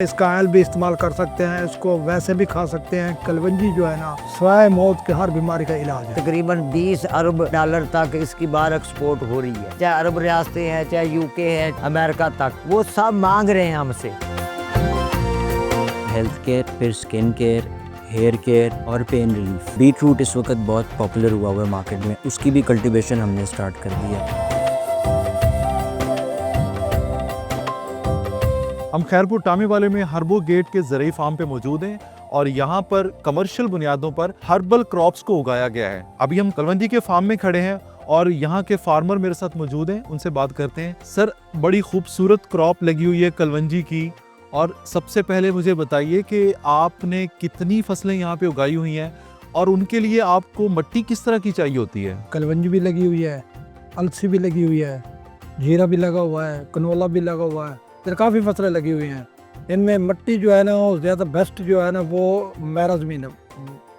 इसका ऑयल भी इस्तेमाल कर सकते हैं, इसको वैसे भी खा सकते हैं। कलवंजी जो है ना, स्वाय मौत के हर बीमारी का इलाज है। तकरीबन 20 अरब डॉलर तक इसकी बाहर एक्सपोर्ट हो रही है। चाहे अरब रियासतें हैं, चाहे यूके है, अमेरिका तक, वो सब मांग रहे हैं हमसे। हेल्थ केयर, फिर स्किन केयर, हेयर केयर और पेन रिलीफ। बीट रूट इस वक्त बहुत पॉपुलर हुआ है मार्केट में, उसकी भी कल्टीवेशन हमने स्टार्ट कर दी है। हम खैरपुर टामी वाले में हर्बो गेट के ज़रूरी फार्म पे मौजूद हैं और यहाँ पर कमर्शियल बुनियादों पर हर्बल क्रॉप्स को उगाया गया है। अभी हम कलवंजी के फार्म में खड़े हैं और यहाँ के फार्मर मेरे साथ मौजूद हैं, उनसे बात करते हैं। सर, बड़ी खूबसूरत क्रॉप लगी हुई है कलवंजी की, और सबसे पहले मुझे बताइए कि आपने कितनी फसलें यहाँ पे उगाई हुई हैं और उनके लिए आपको मिट्टी किस तरह की चाहिए होती है? कलवंजी भी लगी हुई है, अलसी भी लगी हुई है, जीरा भी लगा हुआ है, कनोला भी लगा हुआ है, फिर काफ़ी फसलें लगी हुई हैं। इनमें मिट्टी जो है ना, वो ज़्यादा बेस्ट जो है ना, वो मैरा ज़मीन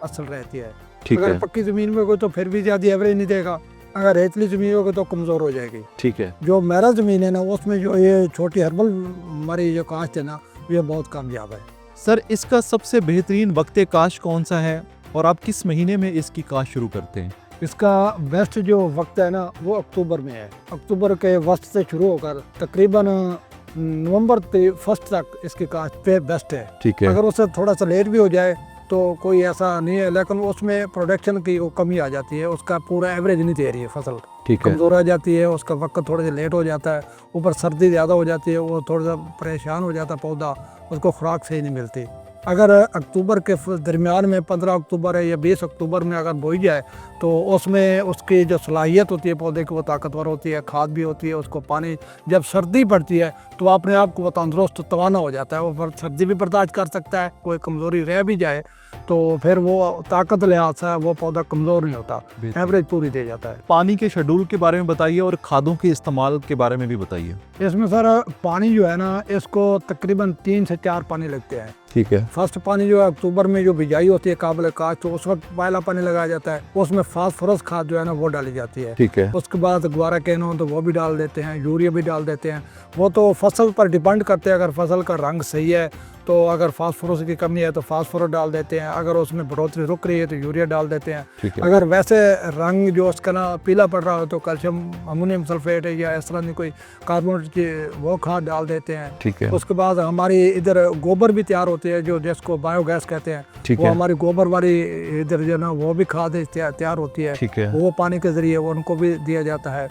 असल रहती है। ठीक अगर है, पक्की ज़मीन में कोई तो फिर भी ज़्यादा एवरेज नहीं देगा, अगर रेतली ज़मीन होगी तो कमज़ोर हो जाएगी। ठीक है। जो मैरा ज़मीन है ना, उसमें जो ये छोटी हर्बल हमारी जो काश्त है ना, ये बहुत कामयाब है। सर, इसका सबसे बेहतरीन वक्त काश्त कौन सा है और आप किस महीने में इसकी काश्त शुरू करते हैं? इसका बेस्ट जो वक्त है ना, वो अक्टूबर में है। अक्टूबर के वस्त से शुरू होकर तकरीबन नवंबर के फर्स्ट तक इसकी काश्त पे बेस्ट है। ठीक है। अगर उससे थोड़ा सा लेट भी हो जाए तो कोई ऐसा नहीं है, लेकिन उसमें प्रोडक्शन की वो कमी आ जाती है, उसका पूरा एवरेज नहीं दे रही है फसल, ठीक है। कमज़ोर आ जाती है, उसका वक्त थोड़ा सा लेट हो जाता है, ऊपर सर्दी ज़्यादा हो जाती है, वो थोड़ा सा परेशान हो जाता है पौधा, उसको खुराक सही नहीं मिलती। अगर अक्टूबर के दरमियान में 15 अक्टूबर है या 20 अक्टूबर में अगर बोई जाए तो उसमें उसकी जो सलाहियत होती है पौधे की, वो ताकतवर होती है, खाद भी होती है, उसको पानी, जब सर्दी पड़ती है तो अपने आप को वो तंदुरुस्त तवाना हो जाता है, वो सर्दी भी बर्दाश्त कर सकता है, कोई कमज़ोरी रह भी जाए तो फिर वो ताकत लिहाज से वो पौधा कमज़ोर नहीं होता, एवरेज पूरी दे जाता है। पानी के शेड्यूल के बारे में बताइए और खादों के इस्तेमाल के बारे में भी बताइए। इसमें सर पानी जो है ना, इसको तकरीबन 3 से 4 पानी लगते हैं। ठीक है। फर्स्ट पानी जो है अक्टूबर में जो बिजाई होती है काबिल काश्त, तो उस वक्त पहला पानी लगाया जाता है, उसमें फास्फोरस खाद जो है ना वो डाली जाती है। ठीक है। उसके बाद ग्वारा कैन हो तो वो भी डाल देते हैं, यूरिया भी डाल देते हैं। वो तो फसल पर डिपेंड करते हैं, अगर फसल का रंग सही है तो अगर फास्फोरस की कमी है तो फास्फोरस डाल देते हैं, अगर उसमें बढ़ोतरी रुक रही है तो यूरिया डाल देते हैं। ठीक है। अगर वैसे रंग जो उसका ना पीला पड़ रहा हो तो कैल्शियम अमोनियम सल्फेट है या इस तरह की कोई कार्बोनेट की वो खाद डाल देते हैं। ठीक है। उसके बाद हमारी इधर गोबर भी तैयार होती है, जो जिसको बायोगैस कहते हैं, ठीक वो है। हमारी गोबर वाली इधर जो ना वो भी खाद तैयार होती है, ठीक है। वो पानी के जरिए वो उनको भी दिया जाता है।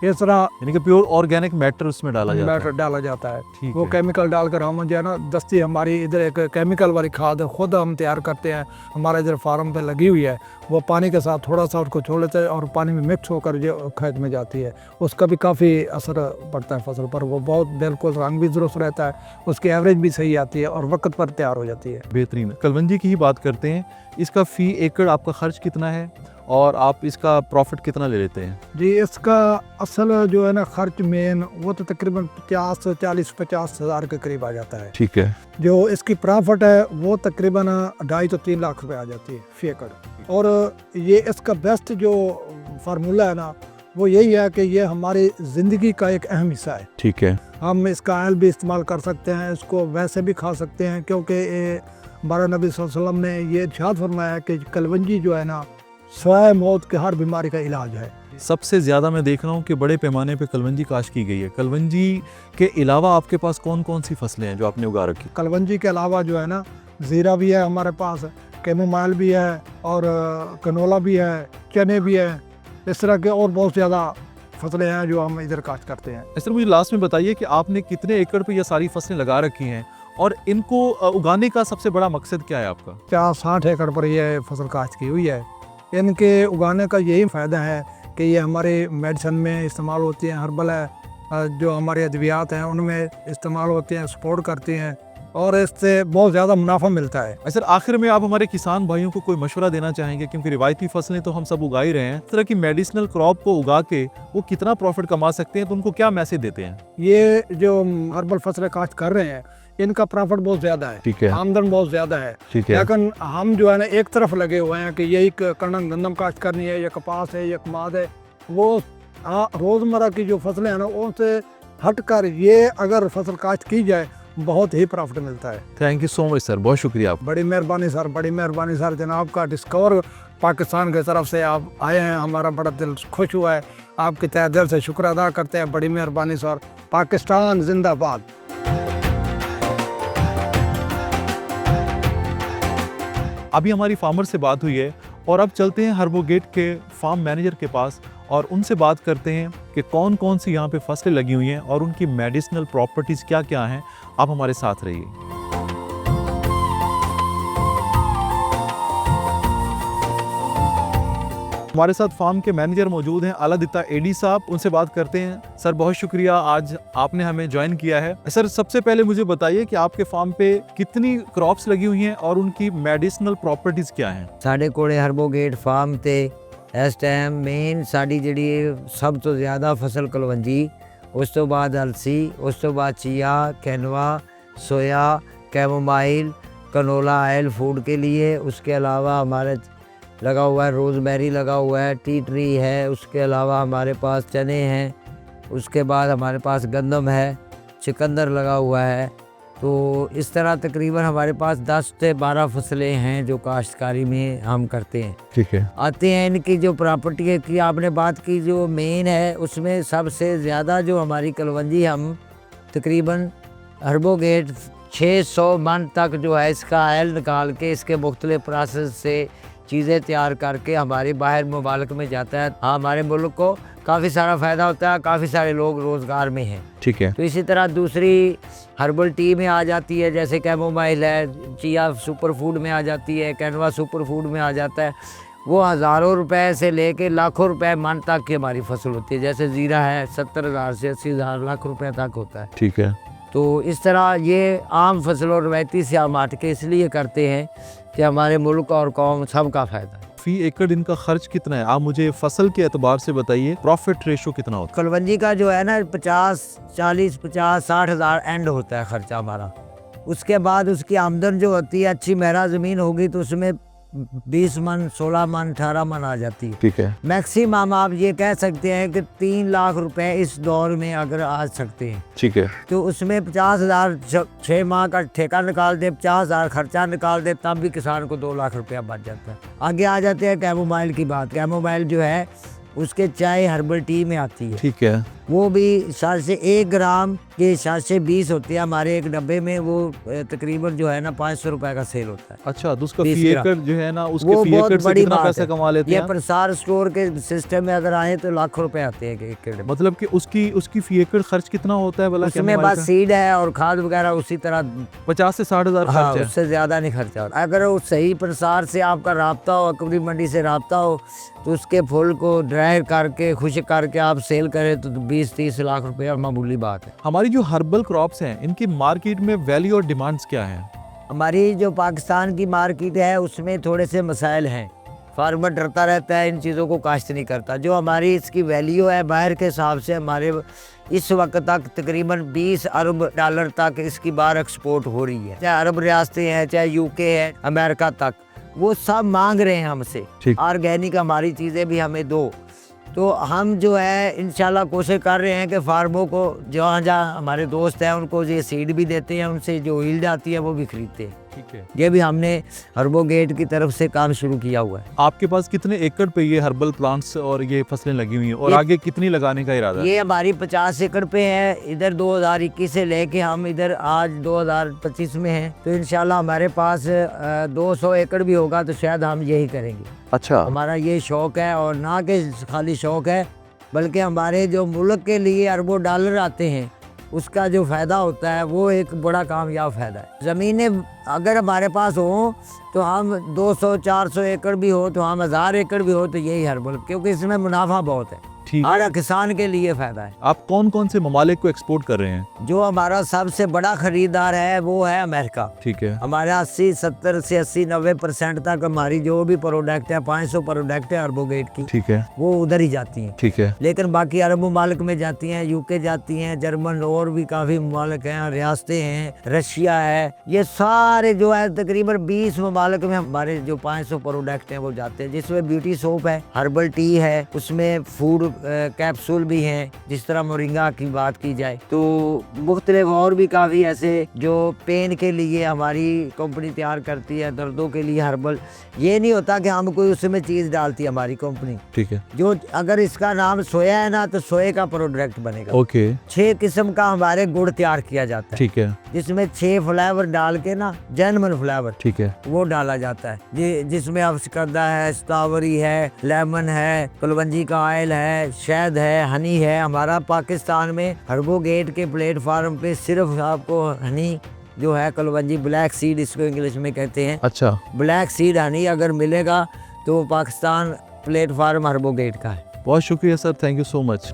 इस तरह यानी कि प्योर ऑर्गेनिक मैटर उसमें डाला जाता मैटर है। डाला जाता है। ठीक वो है। केमिकल डालकर हम जो है ना, दस्ती हमारी इधर एक केमिकल वाली खाद खुद हम तैयार करते हैं, हमारे इधर फार्म पे लगी हुई है, वो पानी के साथ थोड़ा सा उसको छोड़ लेते हैं और पानी में मिक्स होकर जो खेत में जाती है, उसका भी काफ़ी असर पड़ता है फसल पर। वो बहुत बिल्कुल रंग भी दुरुस्त रहता है, उसकी एवरेज भी सही आती है और वक्त पर तैयार हो जाती है। बेहतरीन। कलवंजी की ही बात करते हैं, इसका फी एकड़ आपका खर्च कितना है और आप इसका प्रॉफिट कितना ले लेते हैं? जी, इसका असल जो है ना खर्च मेन वो तो तकरीबन 40 हज़ार के करीब आ जाता है। ठीक है। जो इसकी प्रॉफिट है वो तकरीबन 2.5 से 3 लाख रुपए आ जाती है फी एकड़। और ये इसका बेस्ट जो फार्मूला है ना, वो यही है कि ये हमारी ज़िंदगी का एक अहम हिस्सा है। ठीक है। हम इसका ऑयल भी इस्तेमाल कर सकते हैं, इसको वैसे भी खा सकते हैं, क्योंकि हमारा नबी सल्लल्लाहु अलैहि वसल्लम ने ये इरशाद फरमाया कि कलवंजी जो है ना, स्वाय मौत के हर बीमारी का इलाज है। सबसे ज़्यादा मैं देख रहा हूँ कि बड़े पैमाने पे कलवंजी काश्त की गई है। कलवंजी के अलावा आपके पास कौन कौन सी फसलें हैं जो आपने उगा रखी? कलवंजी के अलावा जो है ना, ज़ीरा भी है हमारे पास, कैमोमाइल भी है और कनोला भी है, चने भी है, इस तरह के और बहुत ज़्यादा फसलें हैं जो हम इधर काश्त करते हैं। सर, मुझे लास्ट में बताइए कि आपने कितने एकड़ पे ये सारी फसलें लगा रखी हैं और इनको उगाने का सबसे बड़ा मकसद क्या है आपका? 50-60 एकड़ पर यह फसल काश्त की हुई है। इनके उगाने का यही फ़ायदा है कि ये हमारे मेडिसन में इस्तेमाल होती हैं, हर्बल है, जो हमारे अद्वियात हैं उनमें इस्तेमाल होते हैं, सपोर्ट करती हैं और इससे बहुत ज़्यादा मुनाफा मिलता है। सर, आखिर में आप हमारे किसान भाइयों को कोई मशवरा देना चाहेंगे, क्योंकि रिवायती फसलें तो हम सब उगा ही रहे हैं, इस तरह की मेडिसिनल क्रॉप को उगा के वो कितना प्रॉफिट कमा सकते हैं, तो उनको क्या मैसेज देते हैं? ये जो हर्बल फसलें काश्त कर रहे हैं, इनका प्रॉफिट बहुत ज़्यादा है, ठीक है। आमदन बहुत ज़्यादा है। ठीक है। लेकिन हम जो है ना एक तरफ लगे हुए हैं कि यही कणक गंदम काश्त करनी है, या कपास है, या कमाद है, वो रोज़मर्रा की जो फसलें हैं ना उनसे हटकर ये अगर फसल काश्त की जाए बहुत ही प्रॉफिट मिलता है। Thank you so much sir, बहुत शुक्रिया आप। बड़ी मेहरबानी सर, बड़ी मेहरबानी सर। जनाब का डिस्कवर पाकिस्तान की तरफ से आप आए हैं, हमारा बड़ा दिल खुश हुआ है। आपके तहे दिल से शुक्र अदा करते हैं। बड़ी मेहरबानी सर। पाकिस्तान जिंदाबाद। अभी हमारी फार्मर से बात हुई है और अब चलते हैं हर्बोगेट के फार्म मैनेजर के पास और उनसे बात करते हैं कि कौन कौन सी यहाँ पे फसलें लगी हुई हैं और उनकी मेडिसिनल प्रॉपर्टीज़ क्या क्या हैं। आप हमारे साथ रहिए। हमारे साथ फार्म के मैनेजर मौजूद हैं अलादिता एडी साहब, उनसे बात करते हैं। सर बहुत शुक्रिया, आज आपने हमें ज्वाइन किया है। सर सबसे पहले मुझे बताइए कि आपके फार्म पे कितनी क्रॉप्स लगी हुई हैं और उनकी मेडिसिनल प्रॉपर्टीज क्या हैं। साढ़े कोड़े हर्बोगेट फार्म ते इस टाइम मेन साड़ी जिहड़ी सब तो ज़्यादा फसल कलवंजी, उस तो बाद अलसी, उस तो बाद चिया, कैनवा, सोया, कैमोमाइल, कनोला ऑयल फूड के लिए। उसके अलावा हमारे लगा हुआ है रोज़मेरी, लगा हुआ है टी ट्री है। उसके अलावा हमारे पास चने हैं। उसके बाद हमारे पास गंदम है, चुकंदर लगा हुआ है। तो इस तरह तकरीबन हमारे पास 10 से 12 फसलें हैं जो काश्तकारी में हम करते हैं। ठीक है। आते हैं इनकी जो प्रॉपर्टी है की आपने बात की, जो मेन है उसमें सबसे ज़्यादा जो हमारी कलवंजी हम तकरीबन हर्बोगेट 600 मन तक जो है इसका ऑयल निकाल के इसके मुख्तलिफ प्रोसेस से चीज़ें तैयार करके हमारे बाहर मुमालिक में जाता है। हाँ, हमारे मुल्क को काफ़ी सारा फ़ायदा होता है, काफ़ी सारे लोग रोज़गार में हैं। ठीक है। तो इसी तरह दूसरी हर्बल टी में आ जाती है, जैसे कैमोमाइल है, चिया सुपर फूड में आ जाती है, कैनवा सुपर फूड में आ जाता है। वो हज़ारों रुपए से लेके लाखों रुपए मन तक की हमारी फसल होती है। जैसे ज़ीरा है 70,000 से 80,000 लाख रुपए तक होता है। ठीक है। तो इस तरह ये आम फसलों रवायती से हम हट के इसलिए करते हैं कि हमारे मुल्क और कौम सबका फ़ायदा है। फी एकड़ इनका खर्च कितना है, आप मुझे फसल के एतबार से बताइए। प्रॉफिट रेशो कितना होता कलवंजी का जो है ना 50, 40, 50, 60 हज़ार एंड होता है खर्चा हमारा। उसके बाद उसकी आमदन जो होती है, अच्छी मेहरा ज़मीन होगी तो उसमें 20 मन, 16 मन, 18 मन आ जाती है। ठीक है। मैक्सिमम आप ये कह सकते हैं कि 3 लाख रुपए इस दौर में अगर आ सकते हैं ठीक है। तो उसमें 50,000 6 माह का ठेका निकाल दे, 50,000 खर्चा निकाल दे, तब भी किसान को 2 लाख रुपया बच जाता है। आगे आ जाते हैं कैमोमाइल की बात। कैमोमाइल जो है उसके चाय हर्बल टी में आती है। ठीक है। वो भी 7 से 1 ग्राम के 7 से 20 होती है हमारे एक डब्बे में। वो तकरीबन जो है ना 500 रुपए का सेल होता है। अच्छा, तो उसका 20 फी ग्राम। एकड़ जो है ना, उसके वो फी बहुत एकड़ से बड़ी कितना बात पैसा है। कमा लेते ये हैं? प्रसार स्टोर के सिस्टम में अगर आए तो लाखों रुपए आते हैं एक एकड़ में। मतलब कि उसकी फी एकड़ खर्च कितना होता है भला? उसमें बस सीड है और खाद वगैरह उसी तरह 50 से 60,000 हाँ, खर्च है। उससे ज़्यादा नहीं खर्चा होता। अगर वो सही प्रसार से आपका राब्ता हो, अकबरी मंडी से राब्ता हो, तो उसके फूल को ड्राई करके खुश्क करके आप सेल करें तो 20-30 लाख रुपया मामूली बात है। हमारी जो हर्बल क्रॉप्स हैं, इनकी मार्केट में वैल्यू और डिमांड्स क्या हैं? हमारी जो पाकिस्तान की मार्केट है उसमें थोड़े से मसाइल हैं। फार्मर डरता रहता है, इन चीज़ों को काश्त नहीं करता। जो हमारी इसकी वैल्यू है बाहर के हिसाब से, हमारे इस वक्त तक तकरीबन 20 अरब डॉलर तक इसकी बाहर एक्सपोर्ट हो रही है। चाहे अरब रियासतें हैं, चाहे यूके है, अमेरिका तक, वो सब मांग रहे हैं हमसे ठीक। ऑर्गेनिक हमारी चीज़ें भी हमें दो। तो हम जो है इंशाल्लाह कोशिश कर रहे हैं कि फार्मों को जहाँ जहाँ हमारे दोस्त हैं उनको ये सीड भी देते हैं, उनसे जो यील्ड आती है वो भी खरीदते हैं। ठीक है। ये भी हमने हर्बोगेट की तरफ से काम शुरू किया हुआ है। आपके पास कितने एकड़ पे ये हर्बल प्लांट्स और ये फसलें लगी हुई हैं और ये- आगे कितनी लगाने का इरादा है? ये हमारी 50 एकड़ पे है। इधर 2021 से लेके हम इधर आज 2025 में हैं। तो इंशाल्लाह हमारे पास 200 एकड़ भी होगा तो शायद हम यही करेंगे। अच्छा। हमारा ये शौक़ है, और ना कि खाली शौक़ है बल्कि हमारे जो मुल्क के लिए अरबों डॉलर आते हैं उसका जो फ़ायदा होता है वो एक बड़ा कामयाब फ़ायदा है। ज़मीनें अगर हमारे पास हों तो हम 200-400 एकड़ भी हो तो हम 1000 एकड़ भी हो तो यही हर्बल, क्योंकि इसमें मुनाफा बहुत है। ठीक। हर किसान के लिए फ़ायदा है। आप कौन कौन से ममालिक को एक्सपोर्ट कर रहे हैं? जो हमारा सबसे बड़ा ख़रीदार है वो है अमेरिका। ठीक है। हमारा 80-70 से 80-90% तक हमारी जो भी प्रोडक्ट है, 500 प्रोडक्ट है हर्बोगेट की, ठीक है। वो उधर ही जाती हैं। ठीक है। लेकिन बाकी अरब ममालिक में जाती हैं, यूके जाती हैं, जर्मन और भी काफ़ी ममालिक हैं, रियासतें हैं, रशिया है। ये सारे जो है तकरीबन 20 ममालिक में हमारे जो 500 प्रोडक्ट हैं वो जाते हैं, जिसमें ब्यूटी सोप है, हर्बल टी है, उसमें फूड कैप्सूल भी हैं, जिस तरह मोरिंगा की बात की जाए तो मुख्तलिफ और भी काफ़ी ऐसे जो पेन के लिए हमारी कंपनी तैयार करती है, दर्दों के लिए हर्बल। ये नहीं होता कि हम कोई उसमें चीज़ डालती है हमारी कंपनी, ठीक है, जो अगर इसका नाम सोया है ना तो सोए का प्रोडक्ट बनेगा। ओके, 6 किस्म का हमारे गुड़ तैयार किया जाता है, ठीक है, जिसमें 6 फ्लेवर डाल के ना, जेनवन फ्लेवर ठीक है, वो डाला जाता है, जिसमें अफसकदा है, स्ट्रॉबेरी है, लेमन है, कलवंजी का ऑयल है, शहद है, हनी है। हमारा पाकिस्तान में हर्बो गेट के प्लेटफार्म पे सिर्फ आपको हनी जो है, कलवंजी ब्लैक सीड इसको इंग्लिश में कहते हैं, अच्छा, ब्लैक सीड हनी अगर मिलेगा तो वो पाकिस्तान प्लेटफार्म हर्बो गेट का है। बहुत शुक्रिया sir, thank you so much.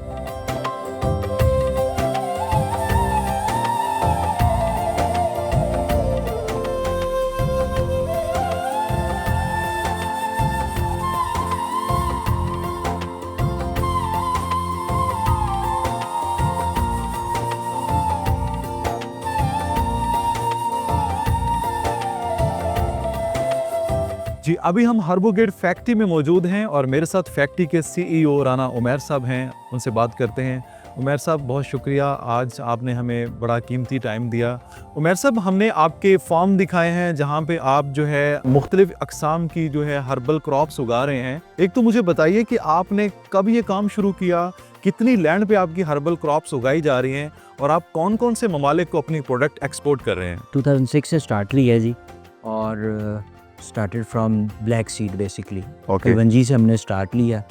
जी, अभी हम हर्बो गेट फैक्ट्री में मौजूद हैं और मेरे साथ फैक्ट्री के सीईओ राना उमैर साहब हैं, उनसे बात करते हैं। उमैर साहब, बहुत शुक्रिया, आज आपने हमें बड़ा कीमती टाइम दिया। उमैर साहब, हमने आपके फार्म दिखाए हैं जहाँ पे आप जो है मुख्तलिफ अक़साम की जो है हर्बल क्रॉप्स उगा रहे हैं। एक तो मुझे बताइए कि आपने कब ये काम शुरू किया, कितनी लैंड पे आपकी हर्बल क्रॉप्स उगाई जा रही हैं और आप कौन कौन से ममालिक को अपनी प्रोडक्ट एक्सपोर्ट कर रहे हैं? 2006 से स्टार्ट ली है जी, और started from black seed basically. Kalonji से हमने स्टार्ट लिया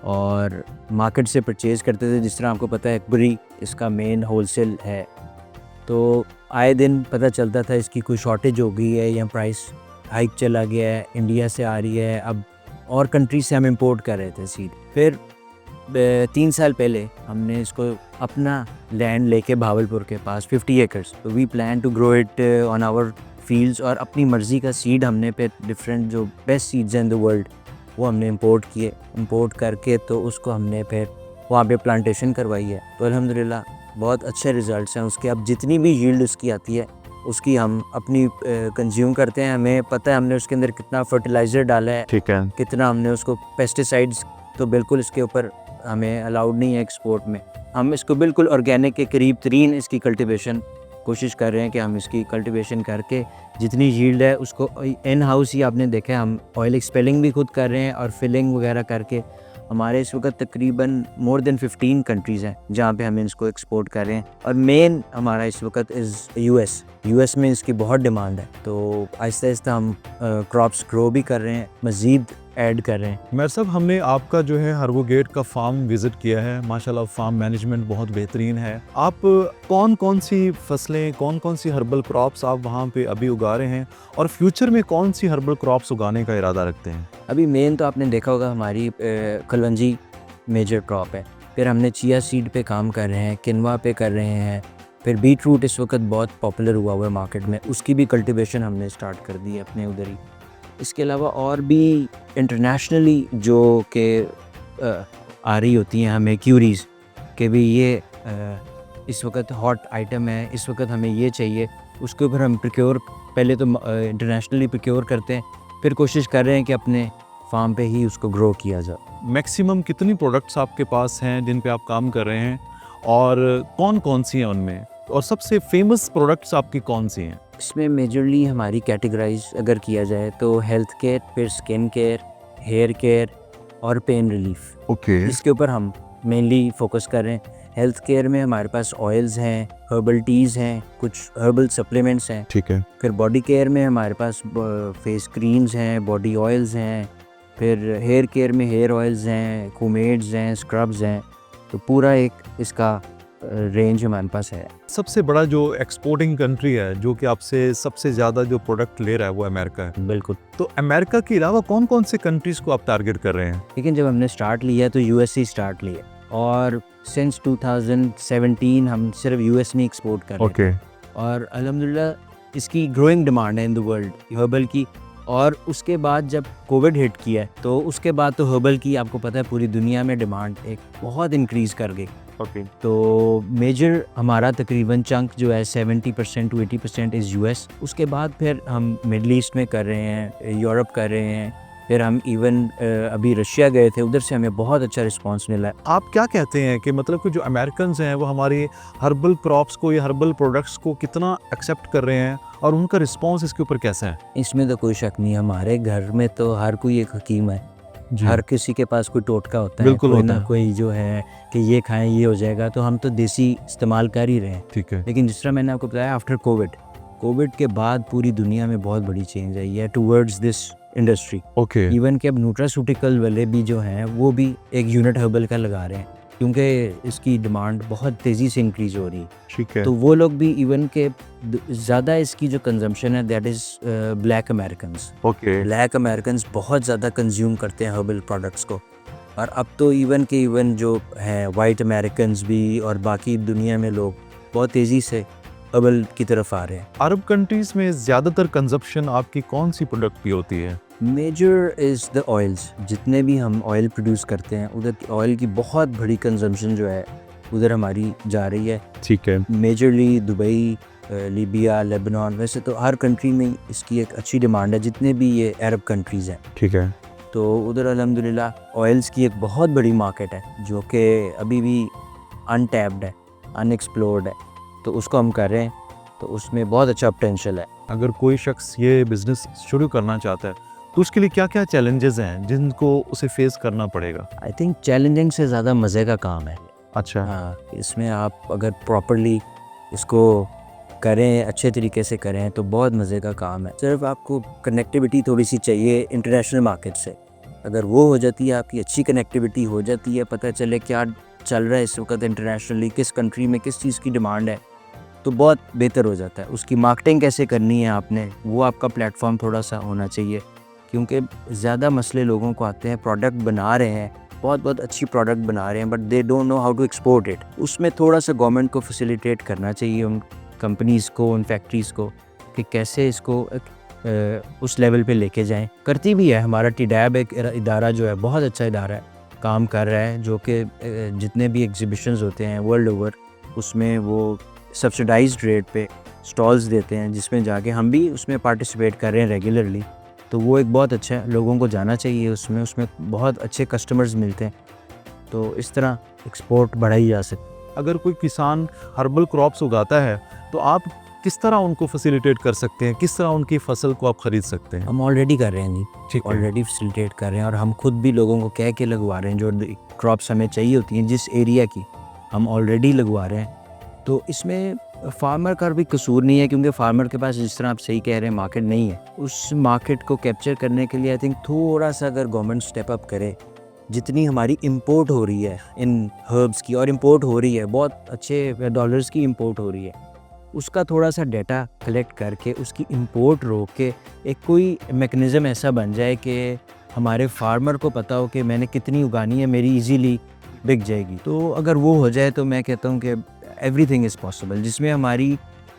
और मार्केट से परचेज़ करते थे। जिस तरह आपको पता है अकबरी इसका मेन होलसेल है, तो आए दिन पता चलता था इसकी कोई शॉर्टेज हो गई है या प्राइस हाइक चला गया है, इंडिया से आ रही है, अब और कंट्री से हम इंपोर्ट कर रहे थे सीड। फिर 3 साल पहले हमने इसको अपना लैंड लेके भावलपुर के पास 50 एकर्स, तो we plan to grow it on our fields, और अपनी मर्ज़ी का सीड हमने पे डिफरेंट जो बेस्ट सीड्स हैं इन द वर्ल्ड वो हमने इंपोर्ट किए। इंपोर्ट करके तो उसको हमने फिर वहाँ पे प्लांटेशन करवाई है, तो अल्हम्दुलिल्लाह बहुत अच्छे रिज़ल्ट्स हैं उसके। अब जितनी भी यील्ड उसकी आती है उसकी हम अपनी कंज्यूम करते हैं। हमें पता है हमने उसके अंदर कितना फर्टिलाइज़र डाला है, ठीक है, कितना हमने उसको पेस्टिसाइड्स, तो बिल्कुल इसके ऊपर हमें अलाउड नहीं है एक्सपोर्ट में। हम इसको बिल्कुल ऑर्गेनिक के करीब तरीन इसकी कल्टीवेशन कोशिश कर रहे हैं कि हम इसकी कल्टीवेशन करके जितनी यील्ड है उसको इन हाउस ही आपने देखा है, हम ऑयल एक्सपेलिंग भी खुद कर रहे हैं और फिलिंग वगैरह करके। हमारे इस वक्त तकरीबन मोर देन 15 कंट्रीज़ हैं जहाँ पे हम इसको एक्सपोर्ट कर रहे हैं, और मेन हमारा इस वक्त इज़ यूएस में इसकी बहुत डिमांड है। तो आहिस्ता आहिस्ता हम क्रॉप्स ग्रो भी कर रहे हैं, मज़ीद ऐड कर रहे हैं। उमैर साहब, हमने आपका जो है हर्बो गेट का फार्म विज़िट किया है, माशाल्लाह फार्म मैनेजमेंट बहुत बेहतरीन है। आप कौन कौन सी फसलें, कौन कौन सी हर्बल क्रॉप्स आप वहाँ पे अभी उगा रहे हैं और फ्यूचर में कौन सी हर्बल क्रॉप्स उगाने का इरादा रखते हैं? अभी मेन तो आपने देखा होगा हमारी कलवंजी मेजर क्रॉप है, फिर हमने चिया सीड पे काम कर रहे हैं, किनवा पे कर रहे हैं, फिर बीट रूट इस वक्त बहुत पॉपुलर हुआ हुआ है मार्केट में, उसकी भी कल्टीवेशन हमने स्टार्ट कर दी है अपने उधर ही। इसके अलावा और भी इंटरनेशनली जो कि आ रही होती हैं हमें क्यूरीज़ कि भी ये इस वक्त हॉट आइटम है, इस वक्त हमें ये चाहिए, उसके ऊपर हम प्रोक्योर पहले तो इंटरनेशनली प्रोक्योर करते हैं, फिर कोशिश कर रहे हैं कि अपने फार्म पे ही उसको ग्रो किया जाए। मैक्सिमम कितनी प्रोडक्ट्स आपके पास हैं जिन पे आप काम कर रहे हैं और कौन कौन सी हैं उनमें, और सबसे फेमस प्रोडक्ट्स आपकी कौन सी हैं? इसमें मेजरली हमारी कैटेगराइज अगर किया जाए तो हेल्थ केयर, फिर स्किन केयर, हेयर केयर और पेन रिलीफ, ओके, इसके ऊपर हम मेनली फोकस कर रहे हैं। हेल्थ केयर में हमारे पास ऑयल्स हैं, हर्बल टीज़ हैं, कुछ हर्बल सप्लीमेंट्स हैं। ठीक है, फिर बॉडी केयर में हमारे पास फेस क्रीम्स हैं, बॉडी ऑयल्स हैं। फिर हेयर केयर में हेयर ऑयल्स हैं, पोमेड्स हैं, स्क्रब्स हैं। तो पूरा एक इसका रेंज हमारे पास है। सबसे बड़ा जो एक्सपोर्टिंग कंट्री है जो कि आपसे सबसे ज़्यादा जो प्रोडक्ट ले रहा है वो अमेरिका है। बिल्कुल। तो अमेरिका के अलावा कौन कौन से कंट्रीज़ को आप टारगेट कर रहे हैं? लेकिन जब हमने स्टार्ट लिया तो यूएस से स्टार्ट लिया, और सिंस 2017 हम सिर्फ यूएस में एक्सपोर्ट कर रहे हैं। और अल्हम्दुलिल्लाह इसकी ग्रोइंग डिमांड है इन द वर्ल्ड हर्बल की। और उसके बाद जब कोविड हिट किया है तो उसके बाद तो हर्बल की आपको पता है पूरी दुनिया में डिमांड एक बहुत इंक्रीज़ कर गई। तो मेजर हमारा तकरीबन चंक जो है 70% to 80% इज़ यूएस। उसके बाद फिर हम मिडल ईस्ट में कर रहे हैं, यूरोप कर रहे हैं, फिर हम इवन अभी रशिया गए थे, उधर से हमें बहुत अच्छा रिस्पांस मिला है। आप क्या कहते हैं कि मतलब कि जो अमेरिकन हैं वो हमारी हर्बल क्रॉप्स को या हर्बल प्रोडक्ट्स को कितना एक्सेप्ट कर रहे हैं और उनका रिस्पांस इसके ऊपर कैसा है? इसमें तो कोई शक नहीं, हमारे घर में तो हर कोई एक हकीम है, हर किसी के पास कोई टोटका होता है, बिल्कुल कोई होता ना है। कोई जो है कि ये खाएं ये हो जाएगा, तो हम तो देसी इस्तेमाल कर ही रहे हैं। ठीक है। लेकिन जिस तरह मैंने आपको बताया, आफ्टर कोविड के बाद पूरी दुनिया में बहुत बड़ी चेंज आई है towards this industry. Okay. Even के अब न्यूट्रास्यूटिकल वाले भी जो हैं वो भी एक यूनिट हर्बल का लगा रहे हैं, क्योंकि इसकी डिमांड बहुत तेज़ी से इंक्रीज़ हो रही है। ठीक है। तो वो लोग भी इवन के ज़्यादा इसकी जो कंजम्पशन है that is black Americans. Okay. Black Americans बहुत ज़्यादा कंज्यूम करते हैं हर्बल प्रोडक्ट्स को, और अब तो इवन जो हैं वाइट अमेरिकन्स भी और बाकी दुनिया में लोग बहुत तेज़ी से हर्बल की तरफ आ रहे हैं। अरब कंट्रीज में ज़्यादातर कंजप्शन आपकी कौन सी प्रोडक्ट की होती है? Major is the oils. जितने भी हम ऑयल प्रोड्यूस करते हैं उधर ऑयल की बहुत बड़ी कंजम्पशन जो है उधर हमारी जा रही है। ठीक है। मेजरली दुबई, लीबिया, लेबनान, वैसे तो हर कंट्री में इसकी एक अच्छी डिमांड है, जितने भी ये अरब कंट्रीज़ हैं। ठीक है। तो उधर अल्हम्दुलिल्लाह ऑयल्स की एक बहुत बड़ी मार्केट है जो कि अभी भी अनटैप्ड है, अनएक्सप्लोर्ड है, तो उसको हम कर रहे हैं, तो उसमें बहुत अच्छा पोटेंशियल है। अगर कोई शख्स ये बिजनेस शुरू करना चाहता है तो उसके लिए क्या क्या चैलेंजेस हैं जिनको उसे फेस करना पड़ेगा? आई थिंक चैलेंजिंग से ज़्यादा मज़े का काम है। अच्छा। हाँ, इसमें आप अगर प्रॉपरली इसको करें, अच्छे तरीके से करें, तो बहुत मज़े का काम है। सिर्फ आपको कनेक्टिविटी थोड़ी सी चाहिए इंटरनेशनल मार्केट से। अगर वो हो जाती है, आपकी अच्छी कनेक्टिविटी हो जाती है, पता चले क्या चल रहा है इस वक्त इंटरनेशनली, किस कंट्री में किस चीज़ की डिमांड है, तो बहुत बेहतर हो जाता है। उसकी मार्केटिंग कैसे करनी है आपने, वो आपका प्लेटफॉर्म थोड़ा सा होना चाहिए, क्योंकि ज़्यादा मसले लोगों को आते हैं, प्रोडक्ट बना रहे हैं, बहुत अच्छी प्रोडक्ट बना रहे हैं, but they don't know how to export it. उसमें थोड़ा सा गवर्नमेंट को फैसिलिटेट करना चाहिए, उन कंपनीज़ को, उन फैक्ट्रीज़ को, कि कैसे इसको उस लेवल पे लेके जाएं। करती भी है। हमारा टीडैब एक इदारा जो है बहुत अच्छा इदारा है, काम कर रहा है, जो कि जितने भी एग्जीबिशंस होते हैं वर्ल्ड ओवर, उसमें वो सब्सिडाइज्ड रेट पे स्टॉल्स देते हैं, जिसमें जाके हम भी उसमें पार्टिसिपेट कर रहे हैं रेगुलरली। तो वो एक बहुत अच्छा है, लोगों को जाना चाहिए उसमें बहुत अच्छे कस्टमर्स मिलते हैं, तो इस तरह एक्सपोर्ट बढ़ाई जा सकती है। अगर कोई किसान हर्बल क्रॉप्स उगाता है तो आप किस तरह उनको फैसिलिटेट कर सकते हैं, किस तरह उनकी फसल को आप खरीद सकते हैं? हम ऑलरेडी कर रहे हैं जी, ठीक है। ऑलरेडी फैसिलिटेट कर रहे हैं, और हम खुद भी लोगों को कह के लगवा रहे हैं, जो क्रॉप्स हमें चाहिए होती हैं जिस एरिया की, हम ऑलरेडी लगवा रहे हैं। तो इसमें फार्मर का भी कसूर नहीं है, क्योंकि फार्मर के पास, जिस तरह आप सही कह रहे हैं, मार्केट नहीं है। उस मार्केट को कैप्चर करने के लिए आई थिंक थोड़ा सा अगर गवर्नमेंट स्टेप अप करे, जितनी हमारी इंपोर्ट हो रही है इन हर्ब्स की, और इंपोर्ट हो रही है बहुत अच्छे डॉलर्स की इंपोर्ट हो रही है, उसका थोड़ा सा डाटा कलेक्ट करके उसकी इंपोर्ट रोक के एक कोई मैकेनिज़्म ऐसा बन जाए कि हमारे फार्मर को पता हो कि मैंने कितनी उगानी है, मेरी इजीली बिक जाएगी। तो अगर वो हो जाए तो मैं कहता हूँ कि एवरीथिंग इज़ पॉसिबल, जिसमें हमारी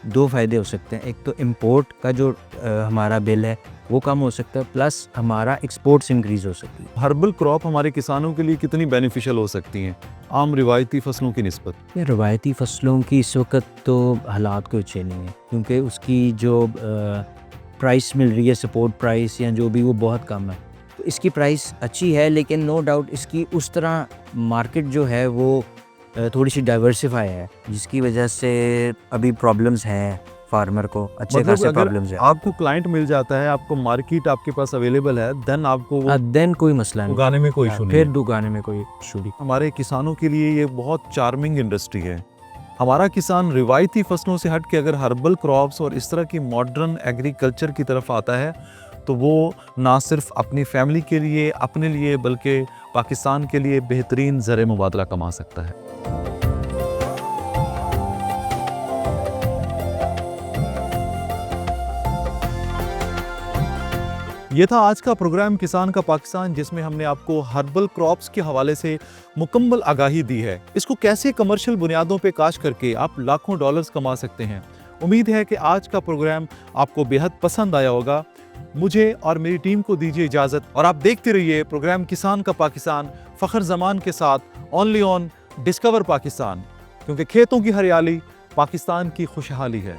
दो फ़ायदे हो सकते हैं। एक तो इंपोर्ट का जो हमारा बिल है वो कम हो सकता है, प्लस हमारा एक्सपोर्ट्स इंक्रीज़ हो सकती है। हर्बल क्रॉप हमारे किसानों के लिए कितनी बेनिफिशियल हो सकती हैं आम रिवायती फसलों की निस्बत? ये रवायती फ़सलों की इस वक्त तो हालात कोई अच्छे नहीं है, क्योंकि उसकी जो प्राइस मिल रही है, सपोर्ट प्राइस या जो भी, वो बहुत कम है। तो इसकी प्राइस अच्छी है, लेकिन नो डाउट इसकी उस तरह मार्केट जो है वो थोड़ी सी डाइवर्सिफाई है, जिसकी वजह से अभी प्रॉब्लम्स हैं फार्मर को, अच्छे मतलब खासे अगर प्रॉब्लम्स हैं। आपको क्लाइंट मिल जाता है, आपको मार्केट आपके पास अवेलेबल है, देन आपको वो देन कोई मसला नहीं, उगाने में कोई इशू नहीं फिर है। उगाने में कोई इशू नहीं। हमारे किसानों के लिए ये बहुत चार्मिंग इंडस्ट्री है। हमारा किसान रिवायती फसलों से हट के अगर हर्बल क्रॉप्स और इस तरह की मॉडर्न एग्रीकल्चर की तरफ आता है, तो वो ना सिर्फ अपनी फैमिली के लिए, अपने लिए, बल्कि पाकिस्तान के लिए बेहतरीन ज़र मुबादला कमा सकता है। ये था आज का प्रोग्राम किसान का पाकिस्तान, जिसमें हमने आपको हर्बल क्रॉप्स के हवाले से मुकम्मल आगाही दी है। इसको कैसे कमर्शियल बुनियादों पे काश्त करके आप लाखों डॉलर्स कमा सकते हैं। उम्मीद है कि आज का प्रोग्राम आपको बेहद पसंद आया होगा। मुझे और मेरी टीम को दीजिए इजाज़त, और आप देखते रहिए प्रोग्राम किसान का पाकिस्तान फ़ख्र ज़मान के साथ, ओनली ऑन डिस्कवर पाकिस्तान, क्योंकि खेतों की हरियाली पाकिस्तान की खुशहाली है।